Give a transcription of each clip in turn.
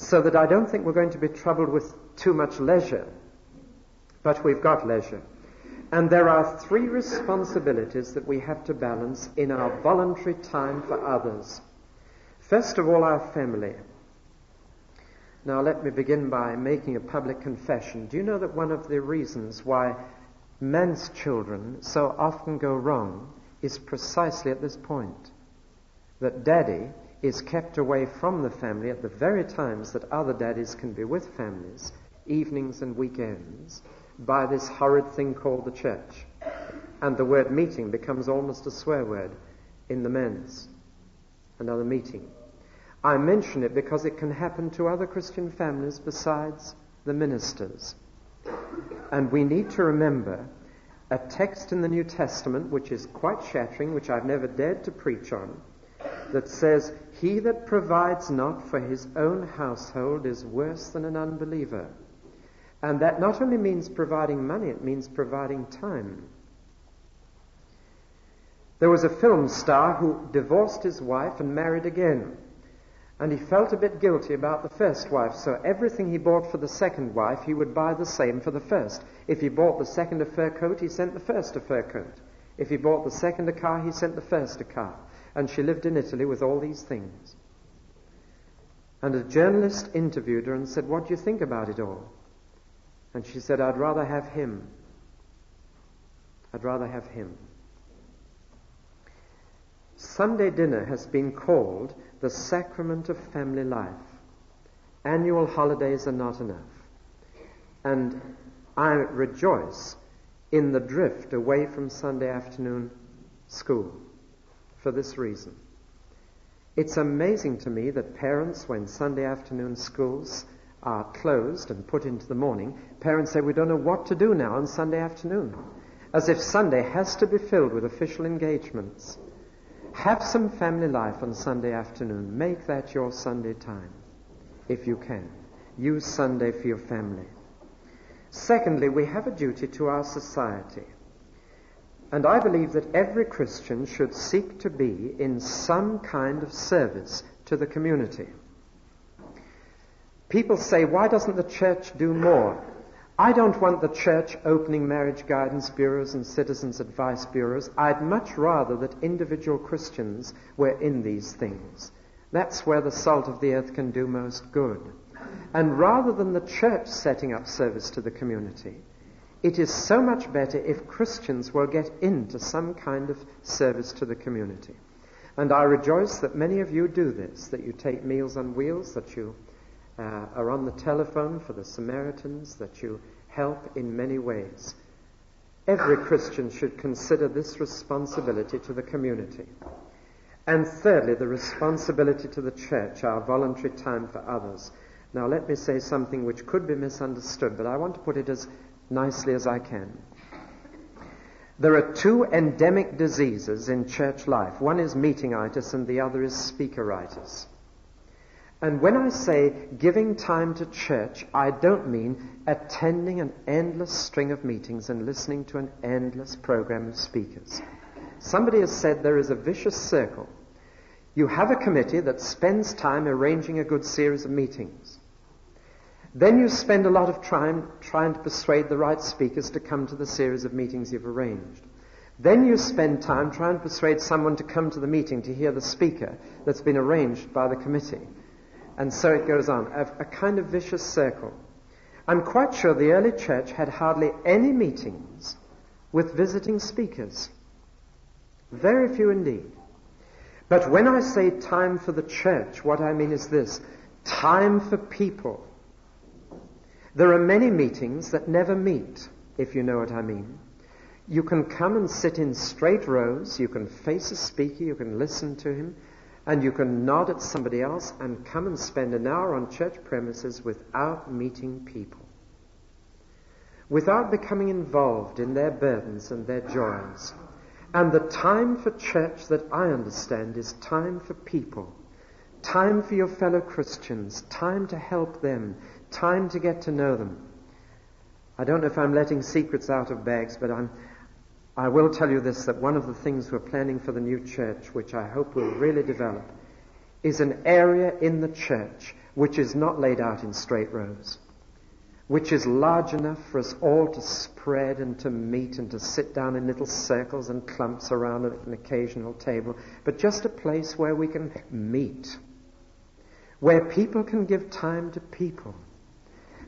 so that I don't think we're going to be troubled with too much leisure, but we've got leisure. And there are 3 responsibilities that we have to balance in our voluntary time for others. First of all, our family. Now let me begin by making a public confession. Do you know that one of the reasons why men's children so often go wrong is precisely at this point? That daddy is kept away from the family at the very times that other daddies can be with families, evenings and weekends, by this horrid thing called the church. And the word meeting becomes almost a swear word in the men's. Another meeting. I mention it because it can happen to other Christian families besides the ministers. And we need to remember a text in the New Testament which is quite shattering, which I've never dared to preach on, that says, "He that provides not for his own household is worse than an unbeliever." And that not only means providing money, it means providing time. There was a film star who divorced his wife and married again. And he felt a bit guilty about the first wife, so everything he bought for the second wife, he would buy the same for the first. If he bought the second a fur coat, he sent the first a fur coat. If he bought the second a car, he sent the first a car. And she lived in Italy with all these things. And a journalist interviewed her and said, "What do you think about it all?" And she said, "I'd rather have him. I'd rather have him." Sunday dinner has been called the sacrament of family life. Annual holidays are not enough. And I rejoice in the drift away from Sunday afternoon school for this reason. It's amazing to me that parents, when Sunday afternoon schools are closed and put into the morning, parents say, "We don't know what to do now on Sunday afternoon," as if Sunday has to be filled with official engagements. Have some family life on Sunday afternoon. Make that your Sunday time, if you can. Use Sunday for your family. Secondly, we have a duty to our society. And I believe that every Christian should seek to be in some kind of service to the community. People say, "Why doesn't the church do more?" I don't want the church opening marriage guidance bureaus and citizens advice bureaus. I'd much rather that individual Christians were in these things. That's where the salt of the earth can do most good. And rather than the church setting up service to the community, it is so much better if Christians will get into some kind of service to the community. And I rejoice that many of you do this, that you take Meals on Wheels, that you are on the telephone for the Samaritans, that you help in many ways. Every Christian should consider this responsibility to the community. And thirdly, the responsibility to the church, our voluntary time for others. Now let me say something which could be misunderstood, but I want to put it as nicely as I can. There are 2 endemic diseases in church life. One is meetingitis and the other is speakeritis. And when I say giving time to church, I don't mean attending an endless string of meetings and listening to an endless program of speakers. Somebody has said there is a vicious circle. You have a committee that spends time arranging a good series of meetings. Then you spend a lot of time trying to persuade the right speakers to come to the series of meetings you've arranged. Then you spend time trying to persuade someone to come to the meeting to hear the speaker that's been arranged by the committee. And so it goes on, a kind of vicious circle. I'm quite sure the early church had hardly any meetings with visiting speakers. Very few indeed. But when I say time for the church, what I mean is this: time for people. There are many meetings that never meet, if you know what I mean. You can come and sit in straight rows, you can face a speaker, you can listen to him, and you can nod at somebody else and come and spend an hour on church premises without meeting people, without becoming involved in their burdens and their joys. And the time for church that I understand is time for people, time for your fellow Christians, time to help them, time to get to know them. I don't know if I'm letting secrets out of bags, but I will tell you this, that one of the things we're planning for the new church, which I hope will really develop, is an area in the church which is not laid out in straight rows, which is large enough for us all to spread and to meet and to sit down in little circles and clumps around an occasional table, but just a place where we can meet, where people can give time to people.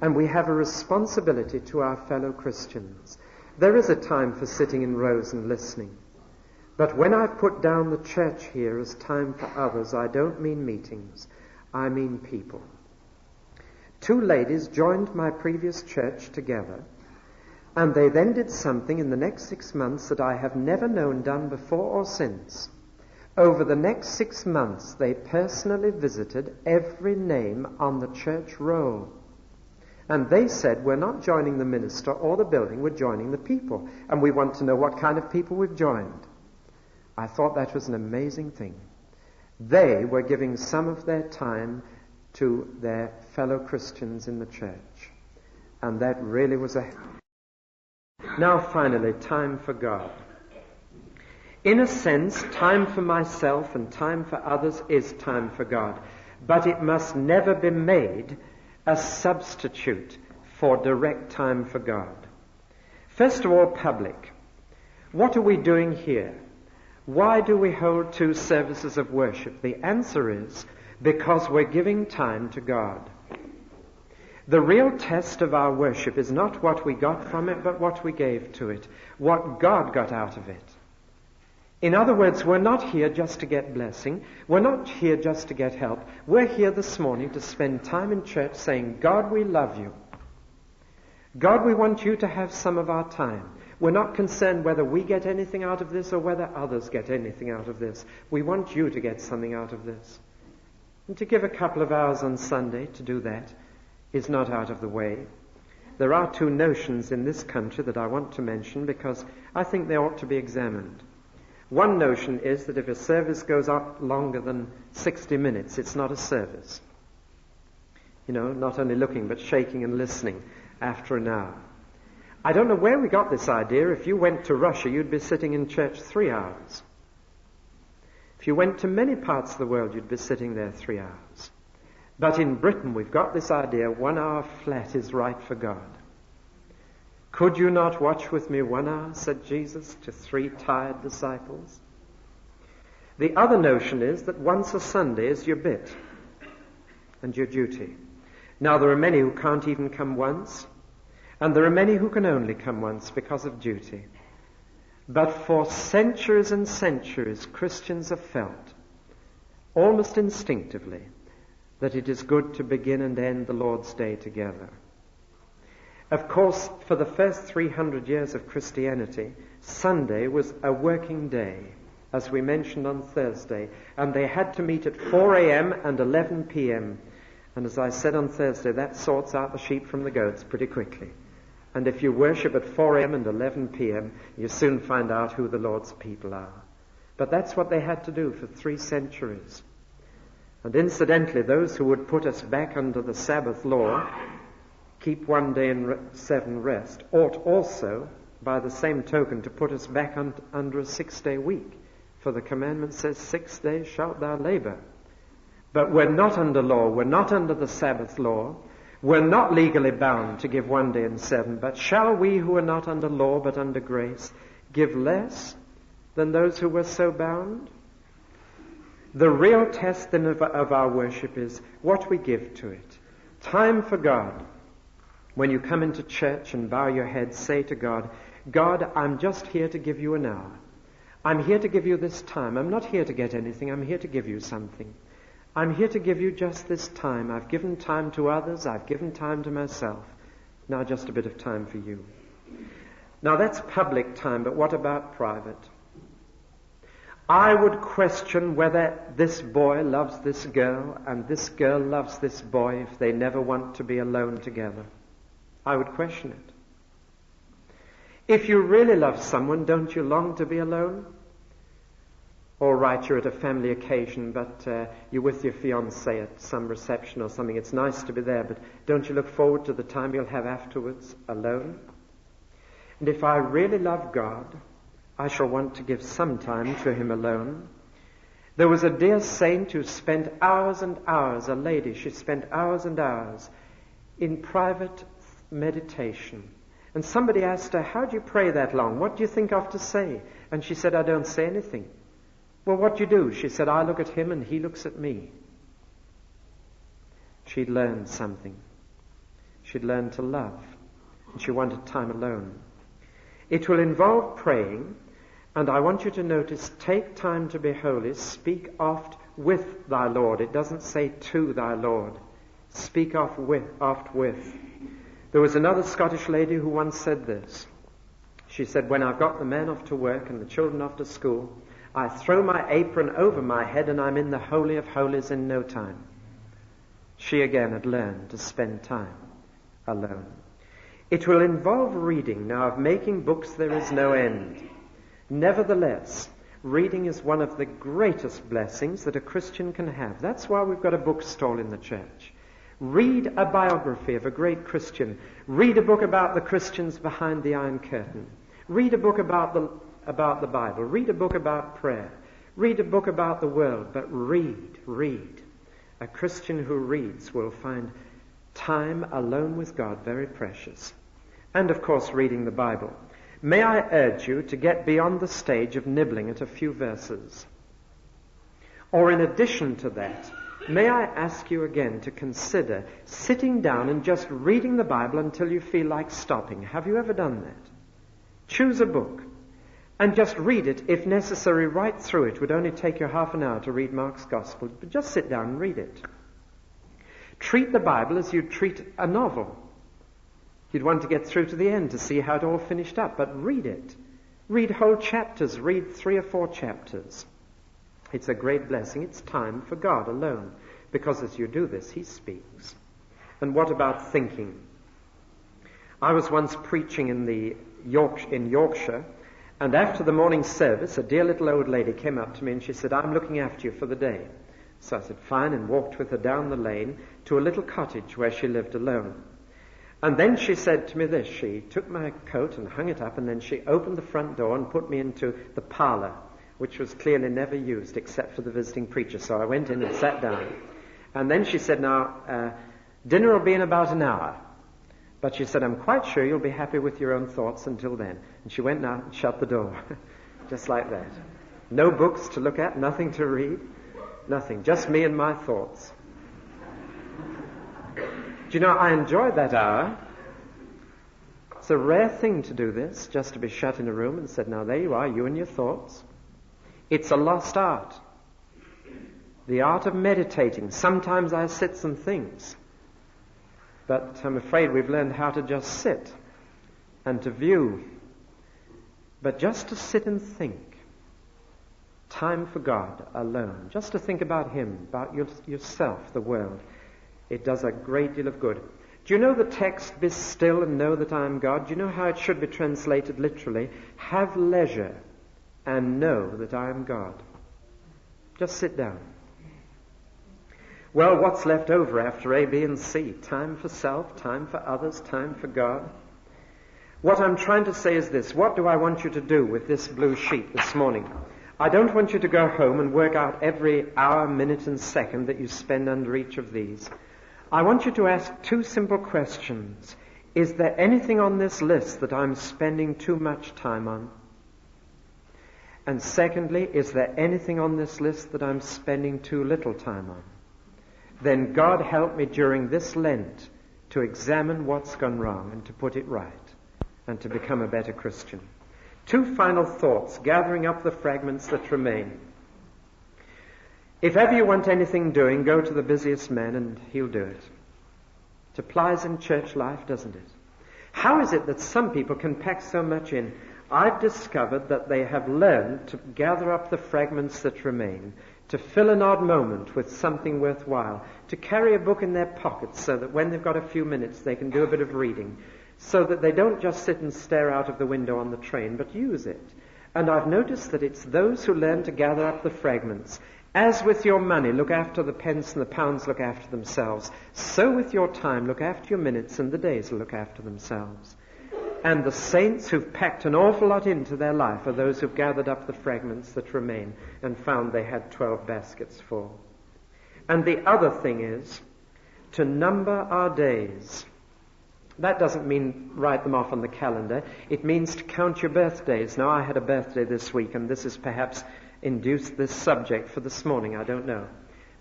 And we have a responsibility to our fellow Christians. There is a time for sitting in rows and listening. But when I put down the church here as time for others, I don't mean meetings, I mean people. 2 ladies joined my previous church together, and they then did something in the next 6 months that I have never known done before or since. Over the next 6 months, they personally visited every name on the church roll. And they said, we're not joining the minister or the building, we're joining the people. And we want to know what kind of people we've joined. I thought that was an amazing thing. They were giving some of their time to their fellow Christians in the church. And that really was a... Now finally, time for God. In a sense, time for myself and time for others is time for God. But it must never be made a substitute for direct time for God. First of all, public. What are we doing here? Why do we hold 2 services of worship? The answer is because we're giving time to God. The real test of our worship is not what we got from it, but what we gave to it, what God got out of it. In other words, we're not here just to get blessing. We're not here just to get help. We're here this morning to spend time in church saying, God, we love you. God, we want you to have some of our time. We're not concerned whether we get anything out of this or whether others get anything out of this. We want you to get something out of this. And to give a couple of hours on Sunday to do that is not out of the way. There are 2 notions in this country that I want to mention because I think they ought to be examined. One notion is that if a service goes up longer than 60 minutes, it's not a service. You know, not only looking, but shaking and listening after an hour. I don't know where we got this idea. If you went to Russia, you'd be sitting in church 3 hours. If you went to many parts of the world, you'd be sitting there 3 hours. But in Britain, we've got this idea, 1 hour flat is right for God. Could you not watch with me 1 hour, said Jesus to 3 tired disciples? The other notion is that once a Sunday is your bit and your duty. Now, there are many who can't even come once, and there are many who can only come once because of duty. But for centuries and centuries, Christians have felt, almost instinctively, that it is good to begin and end the Lord's Day together. Of course, for the first 300 years of Christianity, Sunday was a working day, as we mentioned on Thursday, and they had to meet at 4 a.m. and 11 p.m. And as I said on Thursday, that sorts out the sheep from the goats pretty quickly. And if you worship at 4 a.m. and 11 p.m., you soon find out who the Lord's people are. But that's what they had to do for 3 centuries. And incidentally, those who would put us back under the Sabbath law, keep 1 day and 7 rest, ought also, by the same token, to put us back under a 6-day week. For the commandment says, 6 days shalt thou labor. But we're not under law. We're not under the Sabbath law. We're not legally bound to give 1 day and 7. But shall we who are not under law but under grace give less than those who were so bound? The real test then of our worship is what we give to it. Time for God. When you come into church and bow your head, say to God, God, I'm just here to give you an hour. I'm here to give you this time. I'm not here to get anything. I'm here to give you something. I'm here to give you just this time. I've given time to others. I've given time to myself. Now just a bit of time for you. Now that's public time, but what about private? I would question whether this boy loves this girl and this girl loves this boy if they never want to be alone together. I would question it. If you really love someone, don't you long to be alone? All right, you're at a family occasion, but you're with your fiancé at some reception or something. It's nice to be there, but don't you look forward to the time you'll have afterwards alone? And if I really love God, I shall want to give some time to Him alone. There was a dear saint who spent hours and hours, a lady, she spent hours and hours in private meditation. And somebody asked her, how do you pray that long? What do you think of to say? And she said, I don't say anything. Well, what do you do? She said, I look at him and he looks at me. She'd learned something. She'd learned to love. And she wanted time alone. It will involve praying. And I want you to notice, take time to be holy. Speak oft with thy Lord. It doesn't say to thy Lord. Speak oft with. There was another Scottish lady who once said this. She said, when I've got the men off to work and the children off to school, I throw my apron over my head and I'm in the Holy of Holies in no time. She again had learned to spend time alone. It will involve reading. Now, of making books there is no end. Nevertheless, reading is one of the greatest blessings that a Christian can have. That's why we've got a bookstall in the church. Read a biography of a great Christian. Read a book about the Christians behind the Iron Curtain. Read a book about the Bible. Read a book about prayer. Read a book about the world. But read. A Christian who reads will find time alone with God very precious. And, of course, reading the Bible. May I urge you to get beyond the stage of nibbling at a few verses. Or in addition to that, may I ask you again to consider sitting down and just reading the Bible until you feel like stopping. Have you ever done that? Choose a book and just read it, if necessary, right through it. It would only take you half an hour to read Mark's Gospel, but just sit down and read it. Treat the Bible as you'd treat a novel. You'd want to get through to the end to see how it all finished up, but read it. Read whole chapters. Read 3 or 4 chapters. It's a great blessing. It's time for God alone, because as you do this, he speaks. And what about thinking? I was once preaching in Yorkshire, and after the morning service, a dear little old lady came up to me and she said, I'm looking after you for the day. So I said, fine, and walked with her down the lane to a little cottage where she lived alone. And then she said to me this, she took my coat and hung it up, and then she opened the front door and put me into the parlour, which was clearly never used except for the visiting preacher. So I went in and sat down. And then she said, now, dinner will be in about an hour. But she said, I'm quite sure you'll be happy with your own thoughts until then. And she went out and shut the door, just like that. No books to look at, nothing to read, nothing, just me and my thoughts. Do you know, I enjoyed that hour. It's a rare thing to do this, just to be shut in a room and said, now there you are, you and your thoughts. It's a lost art. The art of meditating. Sometimes I sit and things. But I'm afraid we've learned how to just sit and to view. But just to sit and think. Time for God alone. Just to think about him, about yourself, the world. It does a great deal of good. Do you know the text, be still and know that I am God? Do you know how it should be translated literally? Have leisure and know that I am God. Just sit down. Well, what's left over after A, B, and C? Time for self, time for others, time for God. What I'm trying to say is this. What do I want you to do with this blue sheet this morning? I don't want you to go home and work out every hour, minute, and second that you spend under each of these. I want you to ask 2 simple questions. Is there anything on this list that I'm spending too much time on? And secondly, is there anything on this list that I'm spending too little time on? Then God help me during this Lent to examine what's gone wrong and to put it right and to become a better Christian. 2 final thoughts, gathering up the fragments that remain. If ever you want anything doing, go to the busiest man and he'll do it. It applies in church life, doesn't it? How is it that some people can pack so much in? I've discovered that they have learned to gather up the fragments that remain, to fill an odd moment with something worthwhile, to carry a book in their pockets so that when they've got a few minutes they can do a bit of reading, so that they don't just sit and stare out of the window on the train, but use it. And I've noticed that it's those who learn to gather up the fragments. As with your money, look after the pence and the pounds look after themselves. So with your time, look after your minutes and the days will look after themselves. And the saints who've packed an awful lot into their life are those who've gathered up the fragments that remain and found they had 12 baskets full. And the other thing is to number our days. That doesn't mean write them off on the calendar. It means to count your birthdays. Now, I had a birthday this week, and this has perhaps induced this subject for this morning. I don't know.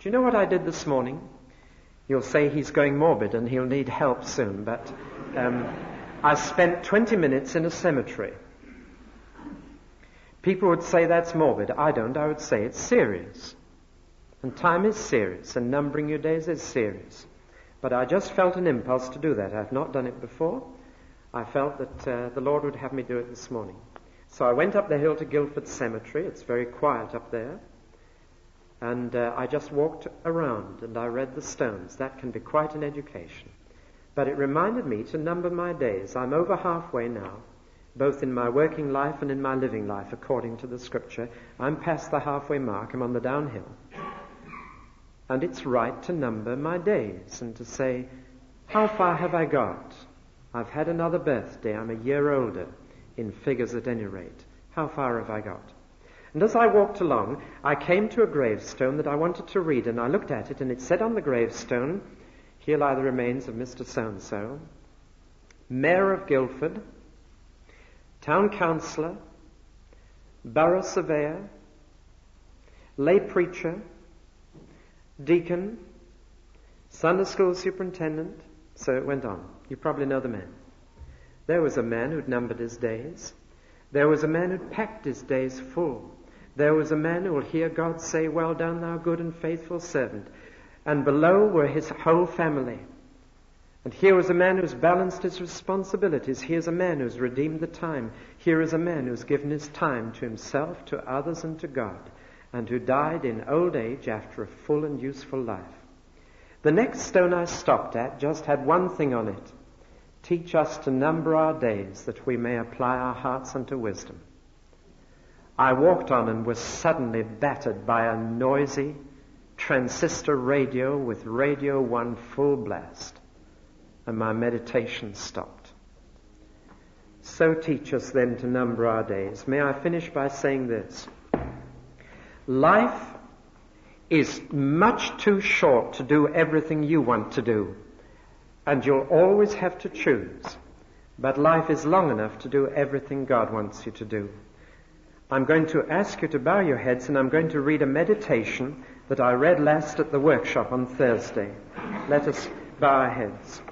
Do you know what I did this morning? You'll say he's going morbid and he'll need help soon, but I spent 20 minutes in a cemetery. People would say that's morbid. I don't. I would say it's serious. And time is serious, and numbering your days is serious. But I just felt an impulse to do that. I've not done it before. I felt that the Lord would have me do it this morning. So I went up the hill to Guildford Cemetery. It's very quiet up there. And I just walked around and I read the stones. That can be quite an education. But it reminded me to number my days. I'm over halfway now, both in my working life and in my living life, according to the Scripture. I'm past the halfway mark. I'm on the downhill. And it's right to number my days and to say, how far have I got? I've had another birthday. I'm a year older, in figures at any rate. How far have I got? And as I walked along, I came to a gravestone that I wanted to read, and I looked at it, and it said on the gravestone, here lie the remains of Mr. So-and-so, Mayor of Guildford, Town Councillor, Borough Surveyor, Lay Preacher, Deacon, Sunday School Superintendent. So it went on. You probably know the man. There was a man who'd numbered his days. There was a man who'd packed his days full. There was a man who will hear God say, well done, thou good and faithful servant. And below were his whole family. And here was a man who's balanced his responsibilities. Here's a man who's redeemed the time. Here is a man who's given his time to himself, to others, and to God, and who died in old age after a full and useful life. The next stone I stopped at just had one thing on it. Teach us to number our days, that we may apply our hearts unto wisdom. I walked on and was suddenly battered by a noisy transistor radio with Radio 1 full blast, and my meditation stopped. So teach us then to number our days. May I finish by saying this. Life is much too short to do everything you want to do, and you'll always have to choose. But life is long enough to do everything God wants you to do. I'm going to ask you to bow your heads, and I'm going to read a meditation that I read last at the workshop on Thursday. Let us bow our heads.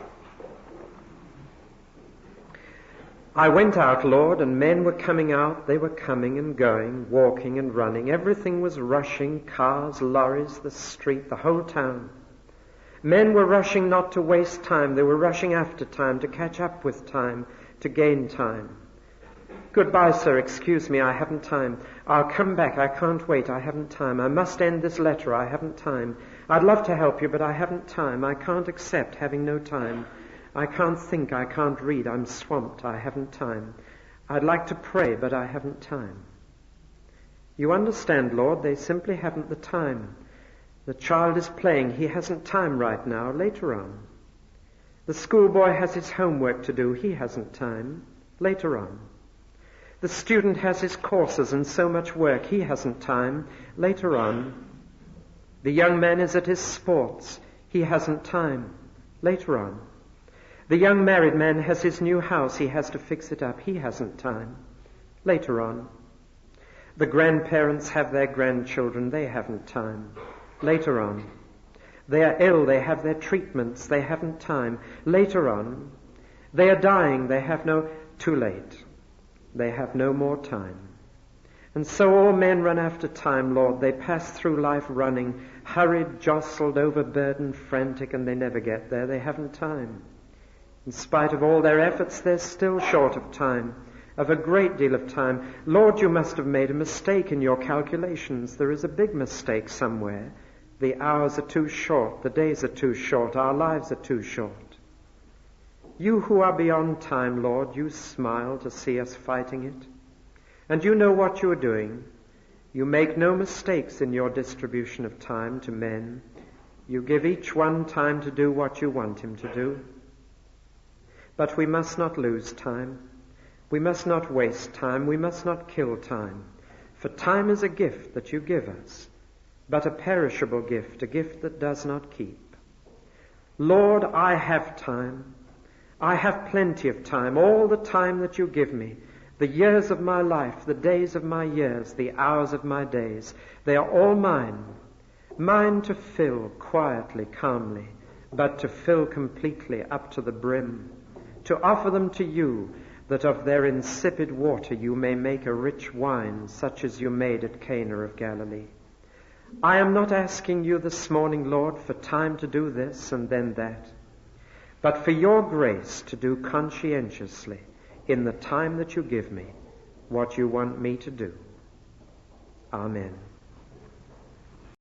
I went out, Lord, and men were coming out. They were coming and going, walking and running. Everything was rushing, cars, lorries, the street, the whole town. Men were rushing not to waste time. They were rushing after time, to catch up with time, to gain time. Goodbye, sir. Excuse me. I haven't time. I'll come back. I can't wait. I haven't time. I must end this letter. I haven't time. I'd love to help you, but I haven't time. I can't accept having no time. I can't think. I can't read. I'm swamped. I haven't time. I'd like to pray, but I haven't time. You understand, Lord, they simply haven't the time. The child is playing. He hasn't time right now. Later on. The schoolboy has his homework to do. He hasn't time. Later on. The student has his courses and so much work. He hasn't time. Later on. The young man is at his sports. He hasn't time. Later on. The young married man has his new house. He has to fix it up. He hasn't time. Later on. The grandparents have their grandchildren. They haven't time. Later on. They are ill. They have their treatments. They haven't time. Later on. They are dying. They have no... Too late. They have no more time. And so all men run after time, Lord. They pass through life running, hurried, jostled, overburdened, frantic, and they never get there. They haven't time. In spite of all their efforts, they're still short of time, of a great deal of time. Lord, you must have made a mistake in your calculations. There is a big mistake somewhere. The hours are too short. The days are too short. Our lives are too short. You who are beyond time, Lord, you smile to see us fighting it. And you know what you are doing. You make no mistakes in your distribution of time to men. You give each one time to do what you want him to do. But we must not lose time. We must not waste time, we must not kill time, for time is a gift that you give us, but a perishable gift, a gift that does not keep. Lord, I have time. I have plenty of time, all the time that you give me, the years of my life, the days of my years, the hours of my days. They are all mine, mine to fill quietly, calmly, but to fill completely up to the brim, to offer them to you, that of their insipid water you may make a rich wine, such as you made at Cana of Galilee. I am not asking you this morning, Lord, for time to do this and then that, but for your grace to do conscientiously, in the time that you give me, what you want me to do. Amen.